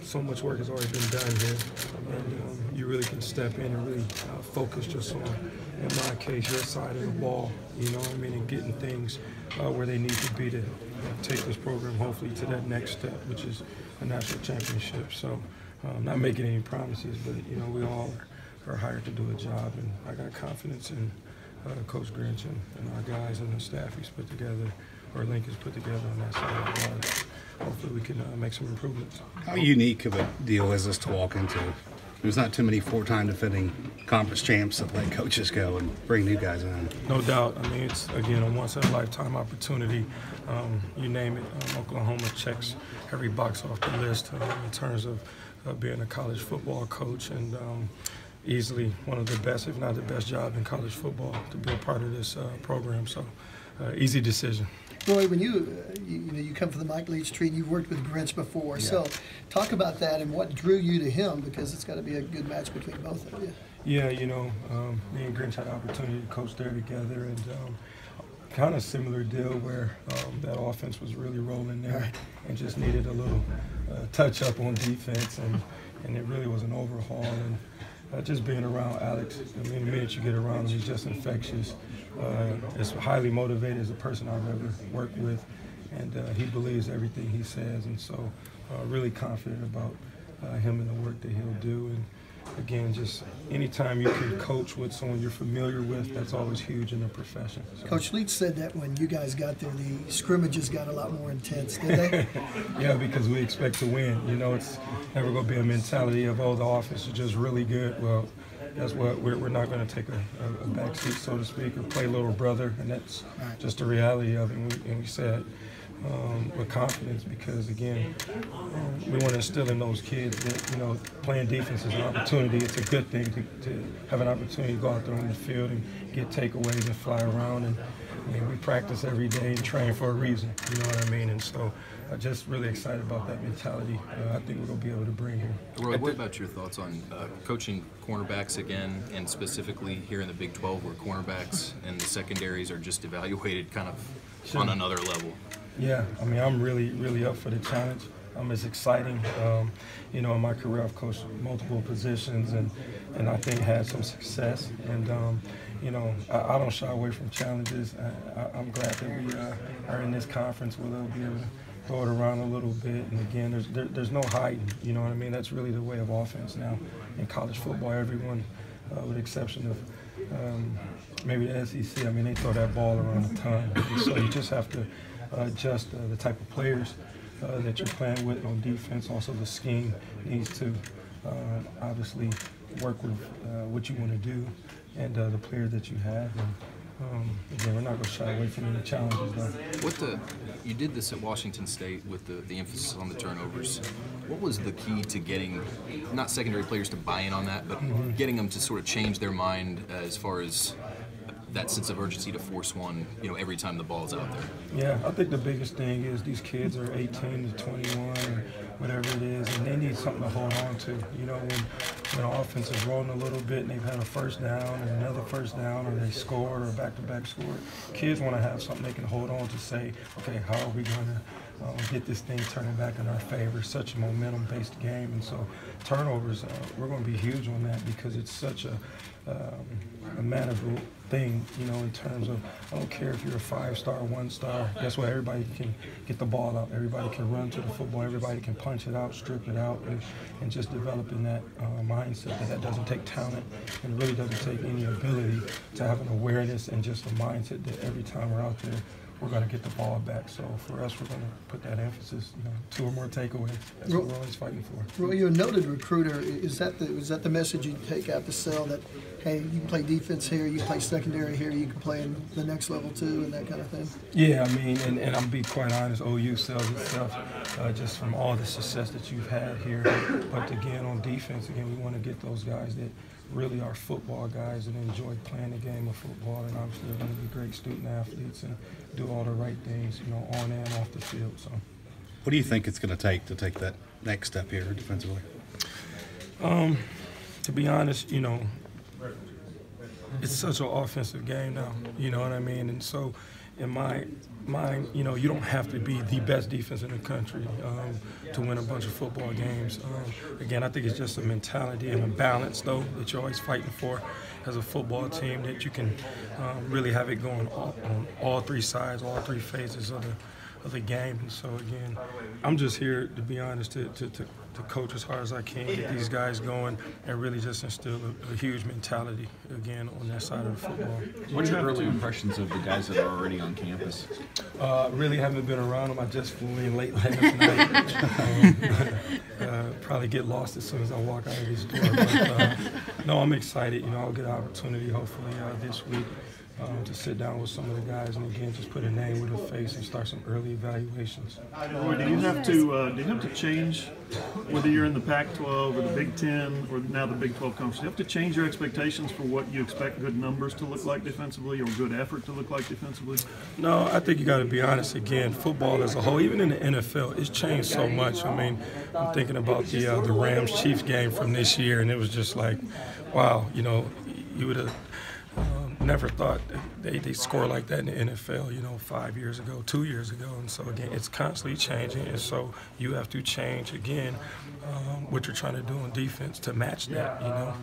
so much work has already been done here, and you really can step in and really focus just on, in my case, your side of the ball, you know what I mean, and getting things where they need to be to take this program hopefully to that next step, which is a national championship. So not making any promises, but, you know, we all are hired to do a job, and I got confidence in Coach Grinch and our guys and the staff he's put together, or Lincoln's put together on that side of the ball. Hopefully we can make some improvements. How unique of a deal is this to walk into? There's not too many four-time defending conference champs that let coaches go and bring new guys in. No doubt. I mean, it's, again, a once-in-a-lifetime opportunity. You name it, Oklahoma checks every box off the list in terms of being a college football coach, and easily one of the best, if not the best job in college football to be a part of this program. So easy decision. Roy, when you come from the Mike Leach tree, and you've worked with Grinch before, yeah. So talk about that and what drew you to him, because it's got to be a good match between both of you. Yeah, you know, me and Grinch had the opportunity to coach there together, and kind of similar deal where that offense was really rolling there, right, and just needed a little touch up on defense, and it really was an overhaul. And just being around Alex, I mean, the minute you get around him, he's just infectious. As highly motivated as a person I've ever worked with, and he believes everything he says, and so really confident about him and the work that he'll do. And again, just anytime you can coach with someone you're familiar with, that's always huge in the profession. So. Coach Leach said that when you guys got there, the scrimmages got a lot more intense, did they? Yeah, because we expect to win. You know, it's never going to be a mentality of, oh, the offense is just really good. Well, that's what we're not going to take a back seat, so to speak, or play little brother, and that's just the reality of it. And we said with confidence, because again, we want to instill in those kids that, you know, playing defense is an opportunity. It's a good thing to have an opportunity to go out there on the field and get takeaways and fly around. And I mean, we practice every day and train for a reason. You know what I mean? And so. Just really excited about that mentality. I think we're going to be able to bring here. Roy, what about your thoughts on coaching cornerbacks again, and specifically here in the Big 12, where cornerbacks and the secondaries are just evaluated kind of on another level? Yeah, I mean, I'm really up for the challenge. It's exciting. You know, in my career, I've coached multiple positions, and I think had some success. And you know, I don't shy away from challenges. I'm glad that we are in this conference where they'll be able to throw it around a little bit, and again, there's no hiding. You know what I mean? That's really the way of offense now in college football. Everyone, with the exception of maybe the SEC, I mean, they throw that ball around a ton. So you just have to adjust the type of players that you're playing with on defense. Also, the scheme needs to obviously work with what you want to do and the players that you have. And, again, we're not going to shy away from any challenges, though. You did this at Washington State with the emphasis on the turnovers. What was the key to getting, not secondary players to buy in on that, but getting them to sort of change their mind as far as that sense of urgency to force one, you know, every time the ball's out there? Yeah, I think the biggest thing is these kids are 18 to 21 or whatever it is, and they need something to hold on to. You know, when an offense is rolling a little bit and they've had a first down and another first down, or they scored or back-to-back scored, kids want to have something they can hold on to, say, okay, how are we going to get this thing turning back in our favor? Such a momentum-based game, and so turnovers, we're going to be huge on that, because it's such a manageable thing, you know, in terms of, I don't care if you're a 5-star, 1-star, guess what, everybody can get the ball out, everybody can run to the football, everybody can punch it out, strip it out, and just developing that mindset that doesn't take talent, and really doesn't take any ability, to have an awareness and just a mindset that every time we're out there, we're going to get the ball back. So for us, we're going to put that emphasis, you know, 2 or more takeaways. That's what we're always fighting for. Roy, you're a noted recruiter. Is that the message you take out to sell, that, hey, you can play defense here, you can play secondary here, you can play in the next level too, and that kind of thing? Yeah, I mean, and I'm being quite honest, OU sells itself just from all the success that you've had here. But again, on defense, again, we want to get those guys that really are football guys and enjoy playing the game of football, and obviously they're going to be great student athletes and do all the right things, you know, on and off the field. So, what do you think it's going to take that next step here defensively? To be honest, you know, it's such an offensive game now, you know what I mean? And so in my mind, you know, you don't have to be the best defense in the country to win a bunch of football games. Again, I think it's just a mentality and a balance, though, that you're always fighting for as a football team, that you can really have it going on all three sides, all three phases of the game. And so, again, I'm just here, to be honest, to coach as hard as I can, get these guys going, and really just instill a huge mentality, again, on that side of the football. What are your early impressions of the guys that are already on campus? Really haven't been around them. I just flew in late last night. Probably get lost as soon as I walk out of this door. But, no, I'm excited. You know, I'll get an opportunity, hopefully, this week to sit down with some of the guys and, again, just put a name with a face and start some early evaluations. Roy, do you have to change, whether you're in the Pac-12 or the Big Ten or now the Big 12 conference, do you have to change your expectations for what you expect good numbers to look like defensively or good effort to look like defensively? No, I think you got to be honest. Again, football as a whole, even in the NFL, it's changed so much. I mean, I'm thinking about the Rams-Chiefs game from this year, and it was just like, wow, you know, you would have never thought they score like that in the NFL, you know, 5 years ago, 2 years ago. And so, again, it's constantly changing. And so you have to change, again, what you're trying to do on defense to match that, you know.